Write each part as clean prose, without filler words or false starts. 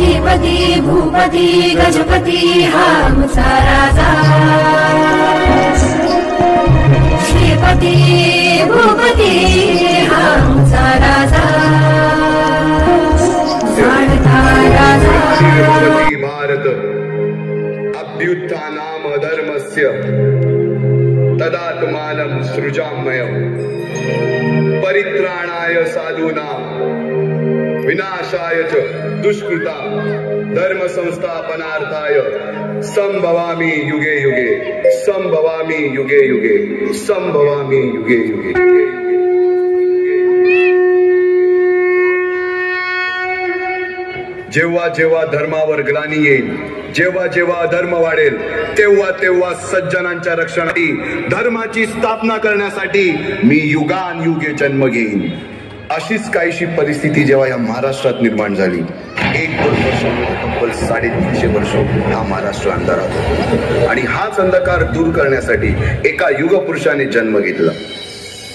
श्रीपती भूपती गजपती हा आमचा राजा श्रीपती भूपती हा आमचा राजा भारत अभ्युत्थानाम धर्मस्य तदात्मानं सृजाम्यहं परित्राणाय साधूनां विनाशाय च दुष्कृता धर्म संस्थापनार्थाय संभवामि युगे युगे संभवामि युगे युगे संभवामि युगे युगे। जेव्हा जेव्हा धर्मावर ग्लानी येईल, जेव्हा जेव्हा अधर्म वाढेल, तेव्हा तेव्हा सज्जनांच्या रक्षणासाठी धर्माची स्थापना करण्यासाठी मी युगानयुगे जन्म घेईन। अशीच काहीशी परिस्थिती जेव्हा या महाराष्ट्रात निर्माण झाली, 1-2 वर्ष तब्बल 350 वर्ष हा महाराष्ट्र अंधारात होता आणि हाच अंधकार दूर करण्यासाठी एका युगपुरुषाने जन्म घेतला।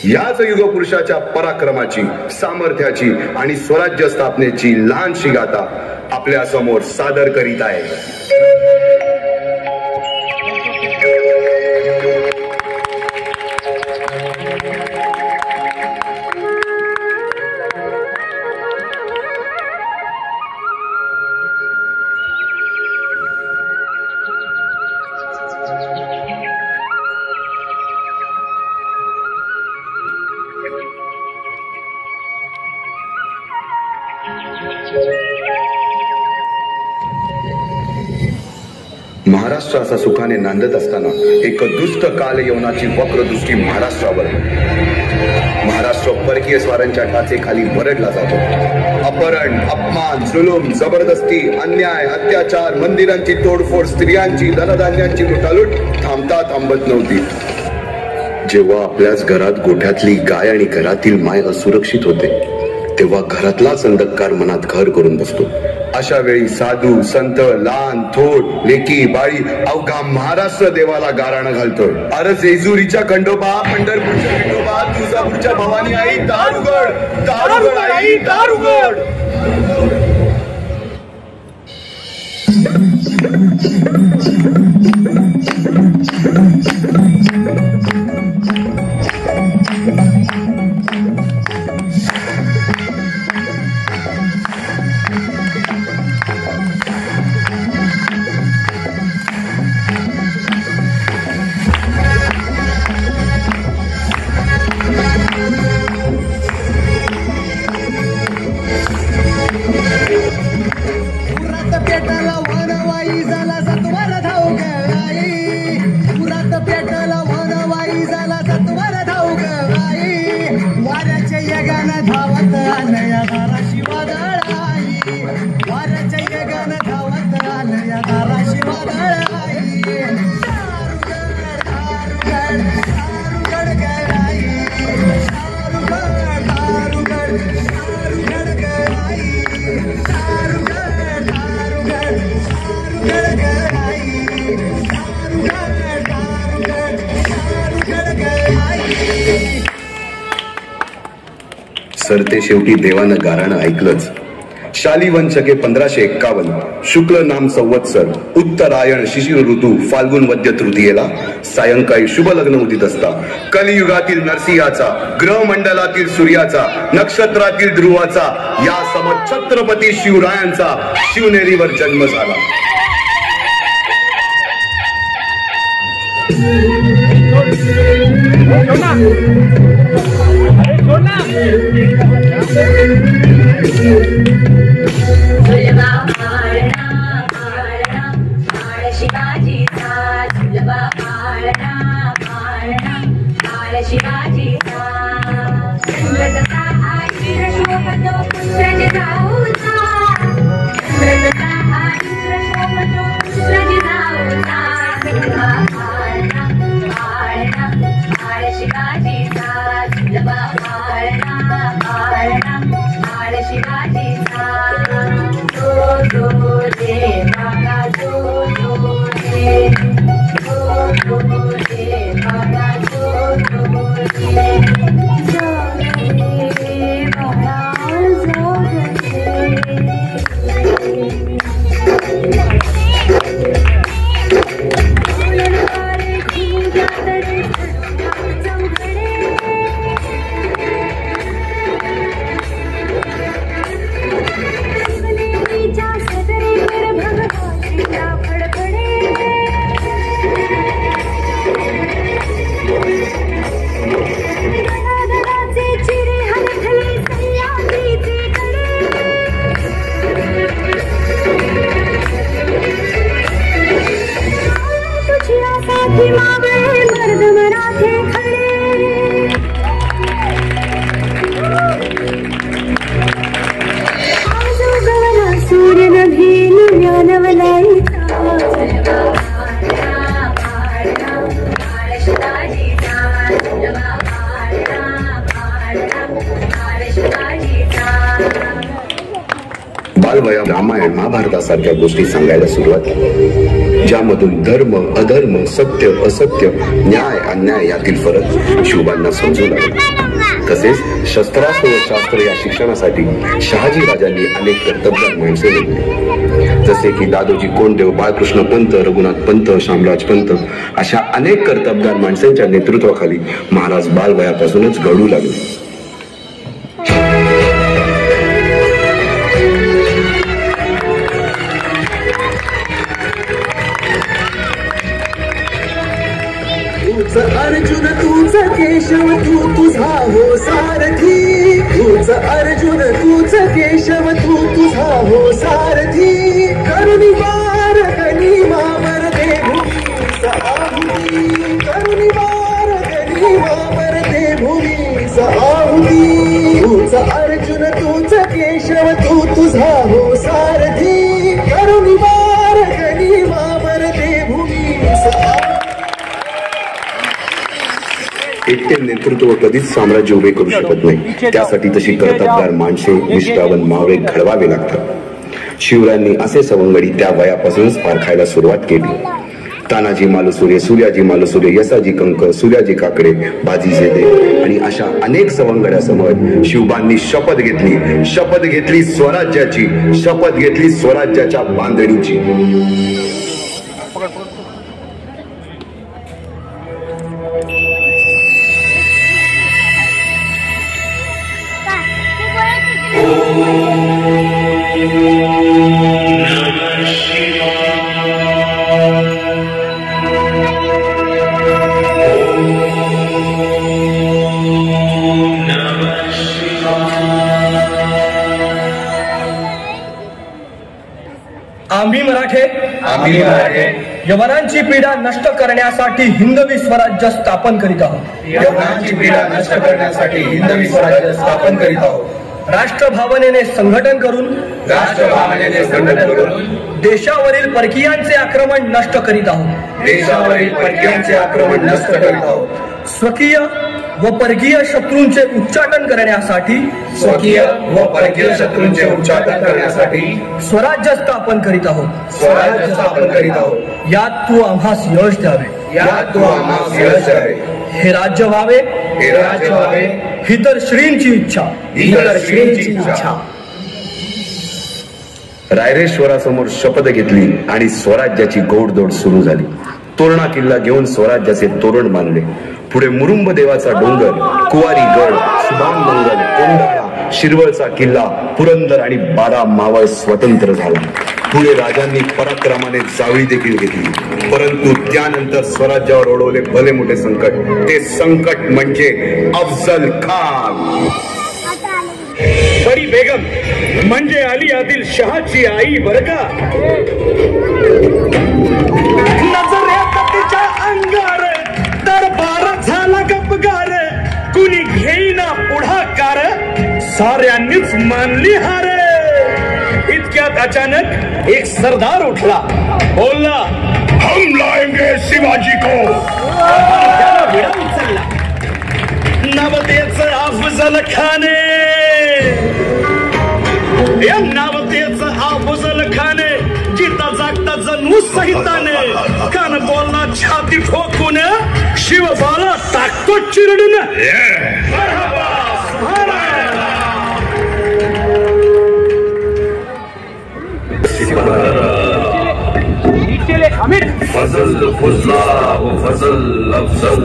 याच युगपुरुषाच्या पराक्रमाची, सामर्थ्याची आणि स्वराज्य स्थापनेची लहानशी गाथा आपल्या समोर सादर करीत आहे। महाराष्ट्र असा सुखाने नांदत असताना एक दुष्ट कालयवनाची वक्रदृष्टी महाराष्ट्रावर। महाराष्ट्र परकीय स्वारांच्या टाचेखाली वरडला जातो। अपहरण, अपमान, जुलूम, जबरदस्ती, अन्याय, अत्याचार, मंदिरांची तोडफोड, स्त्रियांची, धनधान्यांची लुटालूट थांबता थांबत नव्हती। जेव्हा आपल्याच घरात गोठ्यातली गाय आणि घरातील माय असुरक्षित होते, तेव्हा घरातलाच अंधकार मनात घर करून बसतो। अशा वेळी साधू, संत, लहान, थोर, लेकी, बाळी अवघा महाराष्ट्र देवाला गाराणं घालतोय। अरे जेजुरीच्या खंडोबा, पंढरपूरच्या खंडोबा, तुळजापूरच्या भवानी आई, दार उघड, दार उघड आई, दार उघड। सरते शेवटी देवानं गाराणं ऐकलंच। शालिवन शके 1551 शुक्ल नाम संवत्सर उत्तरायण शिशिर ऋतू फाल्गुन वद्य तृतीयेला सायंकाळी शुभ लग्न उदित असता कलियुगातील नरसिंहाचा, ग्रहमंडलातील सूर्याचा, नक्षत्रातील ध्रुवाचा, या समोर छत्रपती शिवरायांचा शिवनेरीवर जन्म झाला। शिवाजी बालवया रामायण महाभारतासारख्या गोष्टी सांगायला सुरुवात केली, ज्यामधून धर्म अधर्म, सत्य असत्य, न्याय अन्याय यातील फरक शिवबांना समजू लागला. तसेच शस्त्रास्त्र व शास्त्र या शिक्षणासाठी शहाजी राजांनी अनेक कर्तबगार माणसे नेमली, जसे की दादोजी कोंडदेव, बाळकृष्ण पंत, रघुनाथ पंत, शामराज पंत अशा अनेक कर्तबगार माणसांच्या नेतृत्वाखाली महाराज बालवयापासूनच घडू लागले. अर्जुन तूच केशव तू तुझा हो सारथी, तूच अर्जुन तूच केशव तू तुझा हो सारथी, करुणी वार गनिमावर दे भूमीस आहुती, करुणी वार गनिमावर दे भूमीस आहुती, तूच अर्जुन तूच केशव तू तुझा हो सारथी, करुणी वार गनिमावर दे भूमीस आहुती. एकटे नेतृत्व कधीच साम्राज्य उभे करू शकत नाही, त्यासाठी तशी कर्तबगार माणसे, निष्ठावंत मावळे घडवावे लागतात. शिवरायांनी असे सवंगडी त्या वयापासूनच पारखायला सुरुवात केली. तानाजी मालुसुरे, सूर्याजी मालुसुरे, यसाजी कंक, सूर्याजी काकडे, बाजी जेदे आणि अशा अनेक सवंगड्यासमोर शिवबांनी शपथ घेतली स्वराज्याची, शपथ घेतली स्वराज्याच्या बांधणीची. आम्ही मराठे यवनांची पीडा नष्ट करण्यासाठी हिंदवी स्वराज्य स्थापन करीत आहोत. यवनांची पीडा नष्ट करण्यासाठी हिंदवी स्वराज्य स्थापन करीत आहोत. राष्ट्रभावनेने संघटन करून देशावरील परकीयांचे आक्रमण नष्ट करीत आहोत. देशावरील परकीयांचे आक्रमण नष्ट करीत आहोत. स्वकीय व परकीय शत्रूंचे उच्चाटन करण्यासाठी उच्चाटन करण्यासाठी स्वराज्य स्थापन करीत आहोत. स्वराज्य स्थापन करीत आहोत. यात तू आम्हास यश द्यावे. हे राज्य व्हावे. ही तर श्रींची इच्छा. रायरेश्वरासमोर शपथ घेतली आणि स्वराज्याची घोडदौड सुरू झाली. तोरणा किल्ला घेऊन स्वराज्याचे तोरण बांधले. पुढे मुरुंब देवाचा डोंगर, कुवारी गड, सुदाम मंगल, कोंडाळा, शिरवळचा किल्ला, पुरंदर आणि 12 मावळ स्वतंत्र झाला. पुढे राजांनी पराक्रमाने जावळी देखील घेतली. परंतु त्यानंतर स्वराज्यावर ओढवले भले मोठे संकट. ते संकट म्हणजे अफजल खान. परी बेगम म्हणजे अली आदिल शहाची आई बर का. नजरेत तिच्या अंगार दरबार झाला गपगार. कुणी घेईना पुढाकार, साऱ्यांनीच मानली हार. इतक्यात अचानक एक सरदार उठला, बोलला, हम लाएंगे शिवाजी को. नवतेच अफजल खाने, या नावतेच अफजल खाने, जिता जागता जणू सहिताने. कान बोलला छाती ठोकून, शिवबाला टाकतो चिरडून. फजल फुजला वो फजल अफजल,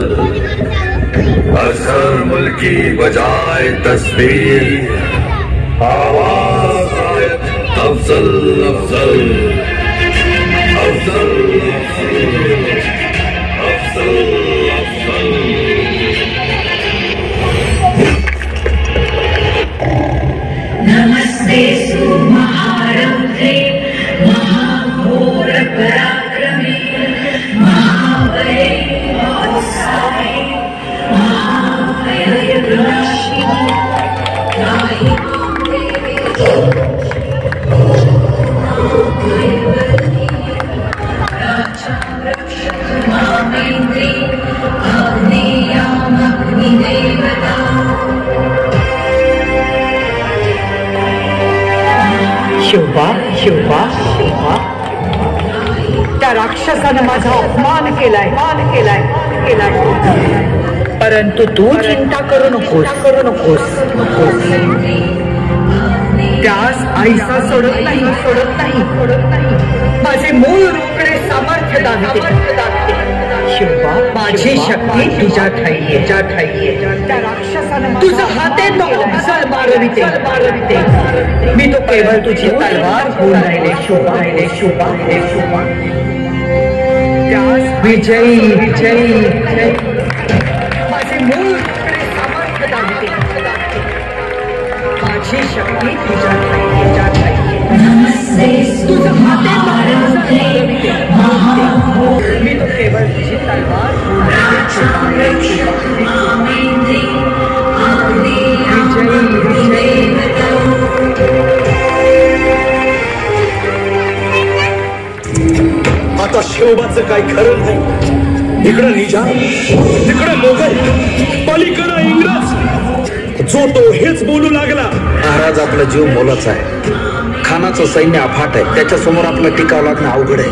अजहर मुल्की बजाए तस्बीर, आवाज आए अफजल अफजल अफजल अफजल अफजल. नमस्ते सुमहारब्धे महाघोर पराक्रमे महाबले महासाय महाभय विनाशिनी त्राहि मां देवी दैवती राजा रक्ष शिवबा शिवबा शिवबा त्या राक्षसानं माझा अपमान केलाय परंतु तू चिंता करू नकोस त्यास आईसा सोडत नाही माझे मूळ रोकडे सामर्थ्य दाखवते शिवबा माझी शक्ती तुझ्या ठाई त्या राक्षसानं तुझा हाते तो मारविते मी तो केवळ तुझी तलवार होऊन राहिले शिवबा त्यास विजयी माझे मूळ रोकडे सामर्थ्य दाखवते माझी शक्ती तुझ्या ठाई तुझा हाते मी तो केवळ तुझी तलवार आता शिवबाचं काय खरं नाही. इकडं निजाम, तिकडं मोगल, पलीकडं इंग्रज. जो तो हेच बोलू लागला. महाराज आपला जीव मोलाचा आहे. खानाचं सैन्य अफाट आहे. त्याच्यासमोर आपला टिकाव लागणं अवघड आहे.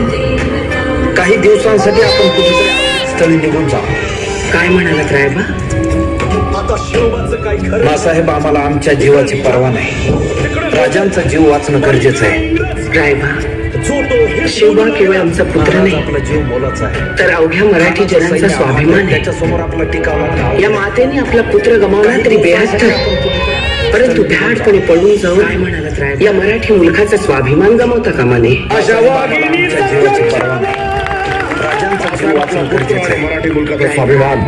काही दिवसांसाठी आपण कुठेतरी स्थळी निघून जा. काय म्हणालात रायबा? आता शिवबाचं काय खरं. मासाहेब आम्हाला आमच्या जीवाची पर्वा नाही. राजांचा जीव वाचणं गरजेचं आहे. रायबा शिवबा केवळ आमचा पुत्र नाही आपला जीव मोलाचा आहे. तर अवघ्या मराठी जनांचा स्वाभिमान आहे. त्याच्यासमोर आपला टिकाव लागणं. या मातेने आपला पुत्र गमावला तरी बेहत्तर परंतु भ्याडपणे पडून जाऊन या मराठी मुलखाचा स्वाभिमान गमावता कामा नये. जीवाची पर्वा नाही. राजांचा जीव वाचणं गरजेचं आहे. मराठी मुलकाचा स्वाभिमान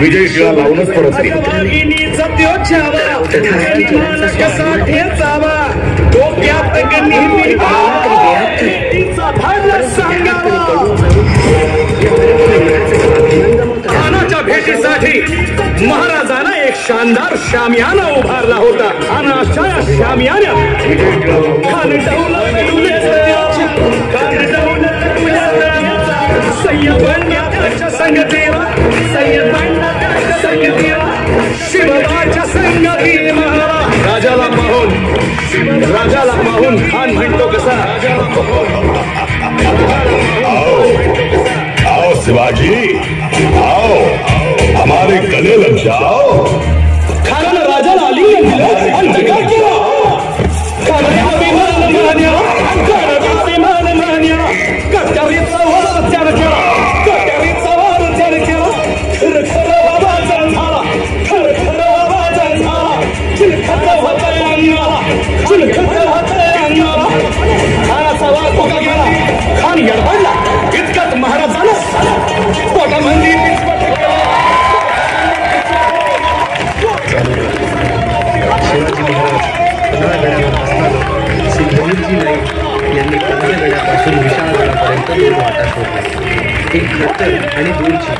विजय शिळा लावूनच परत येईल. खानाच्या भेटीसाठी महाराजांना एक शानदार शामियाना उभारला होता आणि अशा शामियान्यात शिवबाच्या संगती राजाला पाहून खान म्हणतो कसा. आओ शिवाजी, आओ हमारे गले लग जाओ. खानानं राजाला आलिंगन दिलं आणि जगात केला. खानाचा अभिमान मान्या कट्यारीचा वार त्यानं केला. खरं बाबाचा झाला. खानाचा वार पोटा गेला. खान यडबडला. इतक्यात महाराजानं पोटामध्ये शिवाजी महाराज पन्हाळगडावर असताना सिद्धवीरजी नाईक यांनी पन्हाळगडापासून विशाळगडापर्यंत 2 वाटा शोधल्या. एक खट्टर आणि दूरची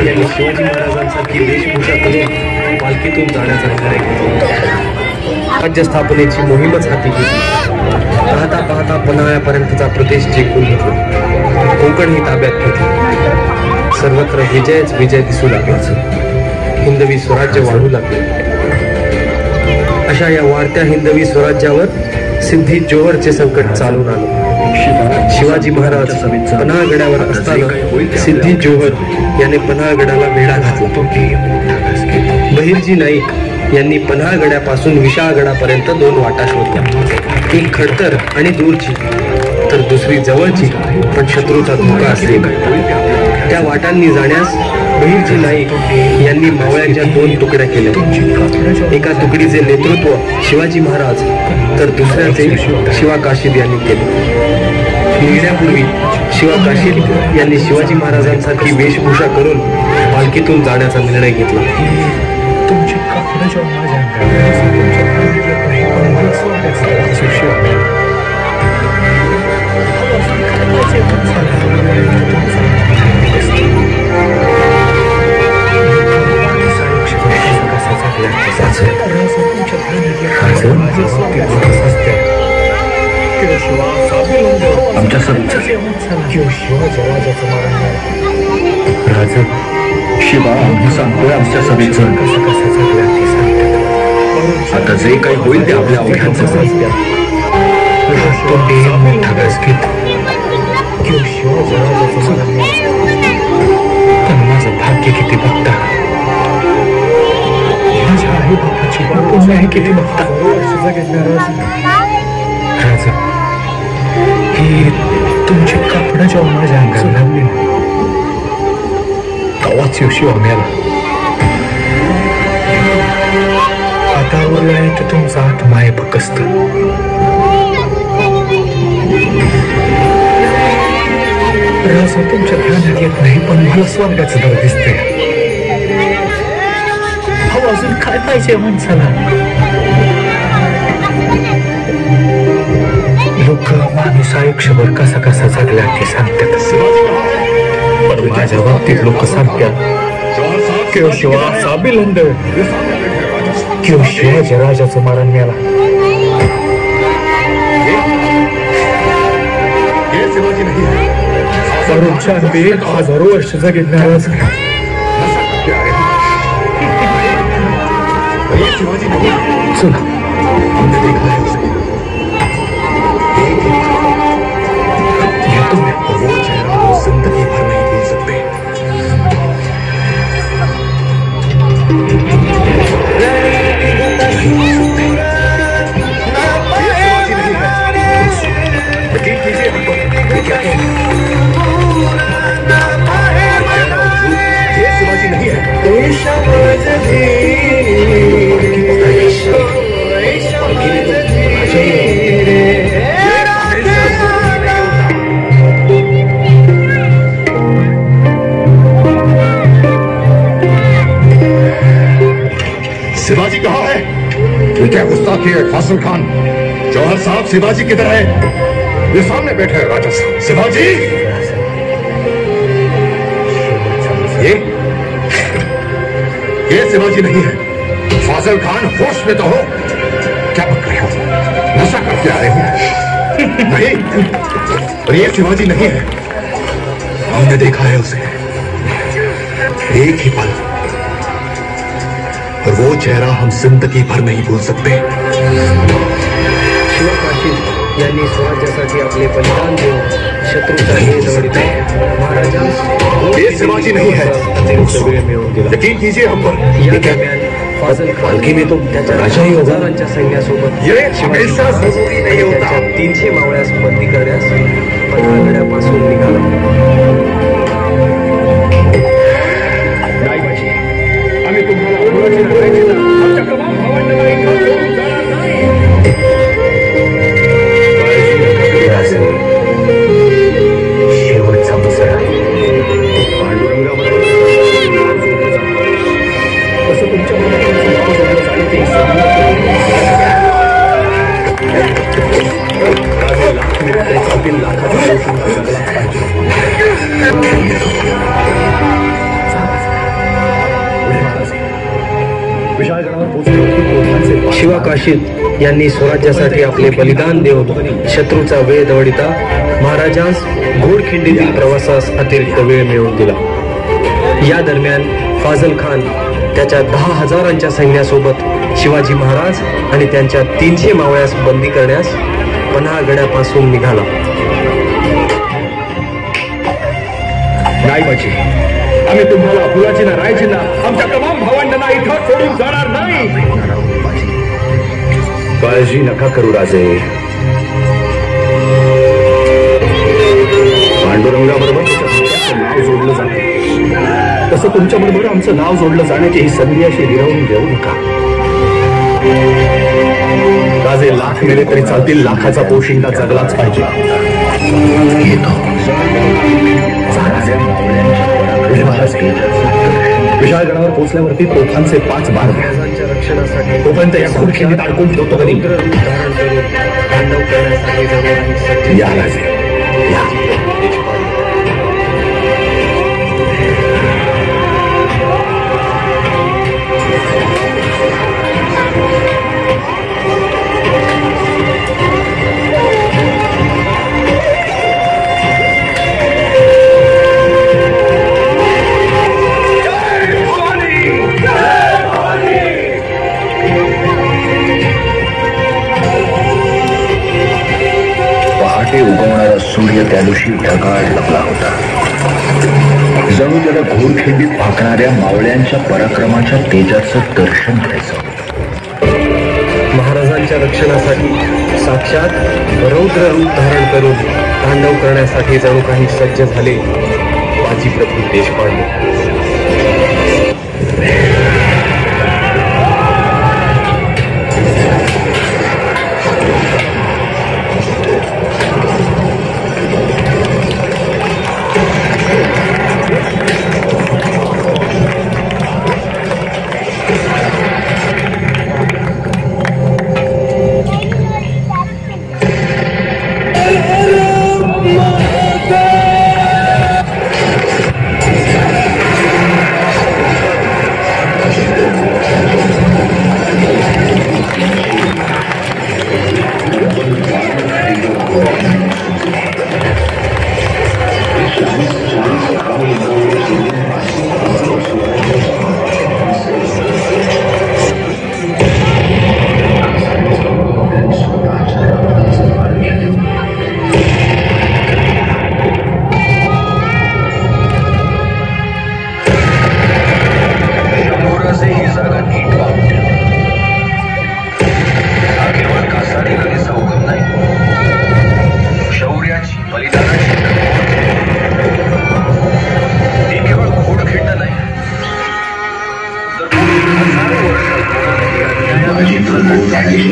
यांनी शिवाजी महाराजांसारखी वेशभूषा करून पालखीतून जाण्याचा निर्णय घेतला. राज्य स्थापनेची मोहीमच हाती घेतली. पाहता पन्हाळ्यापर्यंतचा प्रदेश जिंकून घेतला. कोकणही ताब्यात घेतली. सर्वत्र विजयच विजय दिसू लागला. हिंदवी स्वराज्य वाढू लागले. अशा या वाढत्या हिंदवी स्वराज्यावर सिद्धी जोहरचे संकट चालून आलं. शिवाजी महाराज पन्हाळगडावर असताना सिद्धी जोहर याने पन्हाळगडाला वेढा घातला. बहिर्जी नाईक यांनी पन्हाळगडापासून विशाळगडापर्यंत 2 वाटा शोधल्या. एक खडतर आणि दूरची तर दुसरी जवळची पण शत्रूचा धोका असलेली. त्या वाटांनी जाण्यास बहिर्जी नाईक यांनी मावळ्यांच्या 2 तुकड्या केल्या. एका तुकडीचे नेतृत्व शिवाजी महाराज तर दुसऱ्याचे शिवा काशीद यांनी केले. निघण्यापूर्वी शिवा काशीद यांनी शिवाजी महाराजांसारखी वेशभूषा करून पालखीतून जाण्याचा निर्णय घेतला. आमच्या राजा शिवा आम्ही सांगतोय आमच्या सभेचं. आता जे काही होईल ते आपल्या अवघ्यांचं. तोंडी मोठा गसकीत किंवा शिवाजी पण माझं भाग्य किती बघता, माझ्या आई बापाची पुण्य आहे किती बघता. राजा, ही तुमची कापडं जेव्हा माझ्या अंगाला लावली तवाच शिव आम्हाला आता उरलाय तर तुमचा आत्मा आहे फकस्त. राजा, तुमच्या ध्यानात येत नाही पण मला स्वर्गाचं दर दिसतंय. अजून काय पाहिजे माणसाला? लोक माणूस आयुष्यभर कसा कसा जगला ते सांगतात, पण माझ्या बाबतीत लोक सांगतात किंवा शिवा असा बिलंद किंवा शिवाजी राजाचं मरण मिळाला. हजारो वर्ष जगेल सुना. जिंदगी भर नहीं भूल सकते. शिवाजी नहीं है. शिवाजी कहाँ है? ये क्या गुस्ताखी है फासिल खान? जौहर साहब, शिवाजी किधर है? ये सामने बैठे हैं राजा साहब. शिवाजी, ये शिवाजी नहीं है. फासिल खान, होश में तो हो. क्या बक रहे हो? नशा करके आए हो? नहीं, और ये शिवाजी नहीं है. हमने देखा है उसे एक ही पल, और वो चेहरा हम जिंदगी भर नहीं भूल सकते. शिवकाशी यांनी स्वराज्यासाठी आपले बलिदान देऊन शत्रूचा महाराजांस ये शिवाजी नहीं है. वेळ मिळवून दिला. यकीन कीजिए हम पर. या दरम्यान फाजल खान त्याच्या राजाही होगा. हजारांच्या सैन्यासोबत ये हमेशा जरूरी नहीं होता. 300 मावळ्यास बंदी करण्यास पन्हाळगडापासून निघाला. आम्ही तुम्हाला अमरावती राहायचे ना. आमच्या तमाम भावंडांना इथं सोडून जाणार नाही. शेवटचा मुसळा पांडुरंगाबरोबर असं तुमच्या मनात नाव जोडलं जाणं ते शिवाकाशीत यांनी स्वराज्यासाठी आपले बलिदान देऊन शत्रूचा वेळ दवडिता महाराजांस घोडखिंडीतील प्रवासास अतिरिक्त वेळ मिळवून दिला. या दरम्यान फाजल खान त्याच्या 10,000 सैन्यासोबत शिवाजी महाराज आणि त्यांच्या 300 मावळ्यास बंदी करण्यास पन्हाळगडापासून निघाला. नाही बाजी, आम्ही तुम्हाला फुलाची ना राहायची ना. आमच्या तमाम भावंडांना इथं सोडून जाणार नाही. काळजी नका करू राजे. पांडुरंगाबरोबर नाव जोडलं जातं, तसं तुमच्या बरोबर आमचं नाव जोडलं जाण्याची ही संधी अशी हिरावून घेऊ नका. राजे लाख मेले तरी चालतील, लाखाचा पोशिंदा जगलाच पाहिजे. विशाळगडावर पोहोचल्यावरती तोफांचे 5 बार रक्षणासाठी तोपर्यंत या घोडखिंडीत अडकून ठेवतो कधी. धारण करून तांडव करण्यासाठी या राजे या. पहाटे उगवणारा सूर्य त्या दिवशी ढगाळ लपला होता. जणू त्याला घोरखिंडीत फाकणाऱ्या मावळ्यांच्या पराक्रमाच्या तेजाचं दर्शन घ्यायचं. महाराजांच्या रक्षणासाठी साक्षात रौद्र रूप धारण करून तांडव करण्यासाठी जणू काही सज्ज झाले बाजीप्रभू देशपांडे.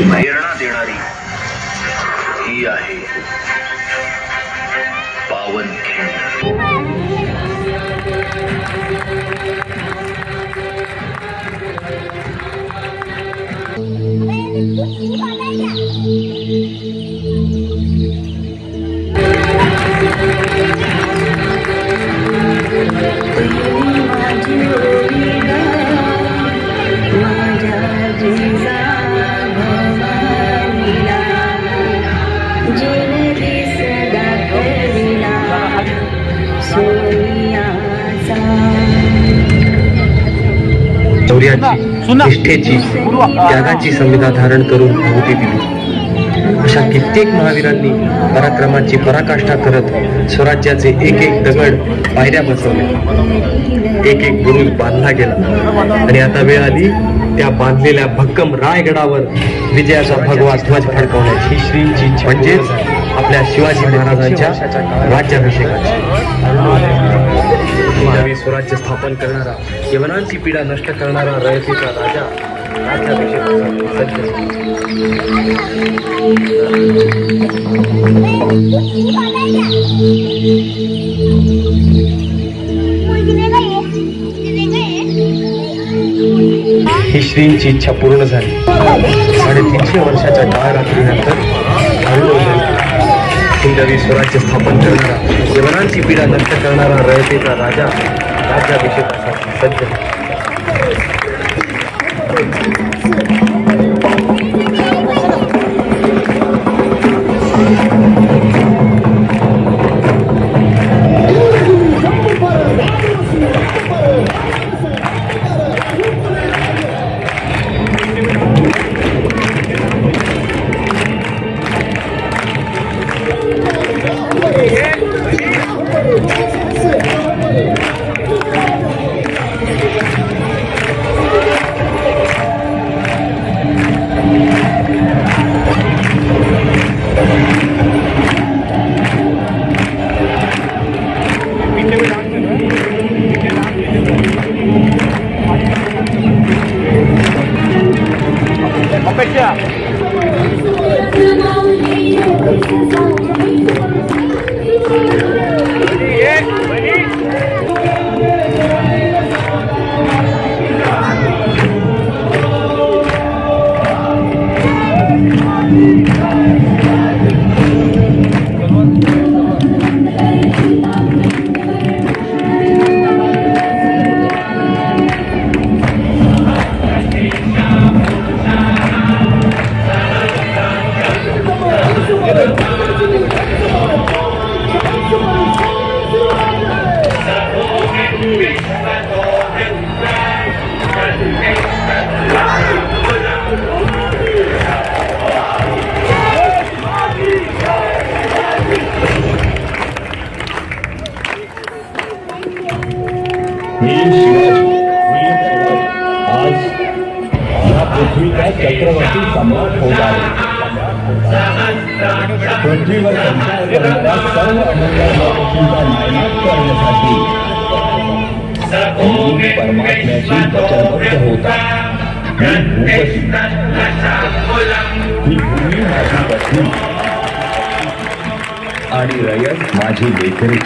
प्रेरणा देणारी ही आहे पावनखिंड. शौर्याची, निष्ठेची, त्यागाची संविधा धारण करून आहुती दिली. अशा कित्येक महावीरांनी पराक्रमाची पराकाष्ठा करत स्वराज्याचे एक एक दगड पायऱ्या बसवल्या, एक एक बुरुज बांधला गेला आणि आता वेळ आली त्या बांधलेल्या भक्कम रायगडावर विजयाचा भगवा ध्वज फडकवण्याची, श्रींची म्हणजेच आपल्या शिवाजी महाराजांच्या राज्याभिषेकाची. नवी स्वराज्य स्थापन करणारा, यवनांची पीडा नष्ट करणारा रयतेचा राजा राज्याभिषेकासाठी ही श्रींची इच्छा पूर्ण झाली. 350 वर्षाच्या काळरात्रीनंतर हिंदवी स्वराज्य स्थापन करणारा, यवनांची पीडा नष्ट करणारा रयतेचा राजा राज्याभिषेकासाठी सज्ज. पृथ्वीवर संचार करणाऱ्या सर्व अमंगळ गोष्टींचा नायनाट करण्यासाठी मी परमात्म्याशी वचनबद्ध होता. मी भूमी माझी पत्नी आणि रयत माझी लेकरी.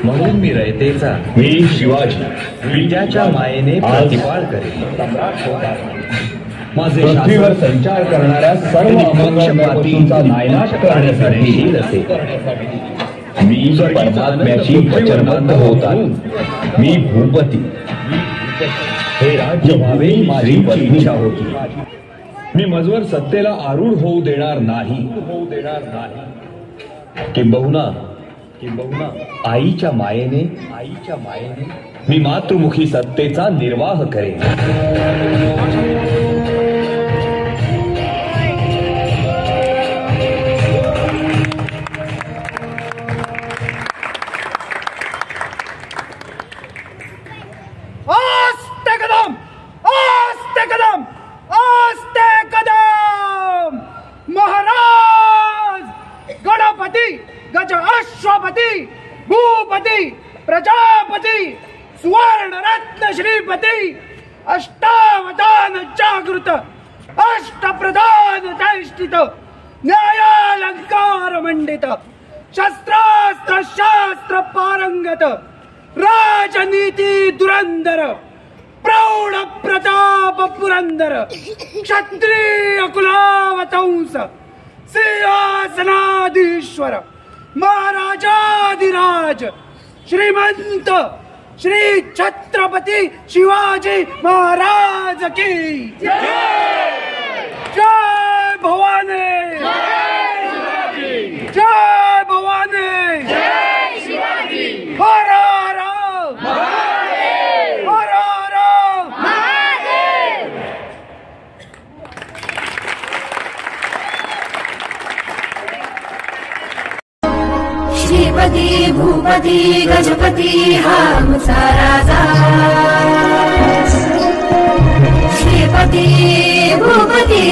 म्हणून मी रयतेचा, मी शिवाजी विद्याच्या मायेने प्रतिपाळ करेन. माझे पृथ्वीवर संचार करणाऱ्या सर्व अमंगळ गोष्टींचा नायनाट करण्यासाठी मी परमात्म्याशी वचनबद्ध होता. मी भूपती, हे राज्य व्हावे माझी इच्छा होती. मी मजवर सत्तेला आरूढ होऊ देणार नाही. किंबहुना आईच्या मायेने मी मातृमुखी सत्तेचा निर्वाह करेन. महाराज गणपती गज अश्वपती भूपती प्रजापती सुवर्ण रत्न श्रीपती अष्टावधान जागृत अष्टप्रधान चैष्टित न्यायालंकार मंडित शस्त्रास्त्र शास्त्र पारंगत राजनीती धुरंधर प्रौढ प्रताप पुरंदर क्षत्रिय कुलावतंस सिंहासनाधीश्वर महाराजाधिराज श्रीमंत श्री छत्रपती शिवाजी महाराज की जय भवानी, जय भवानी, हर हर हर हर श्रीपती भूपती गजपती हा आमचा राजा. श्रीपती भूपती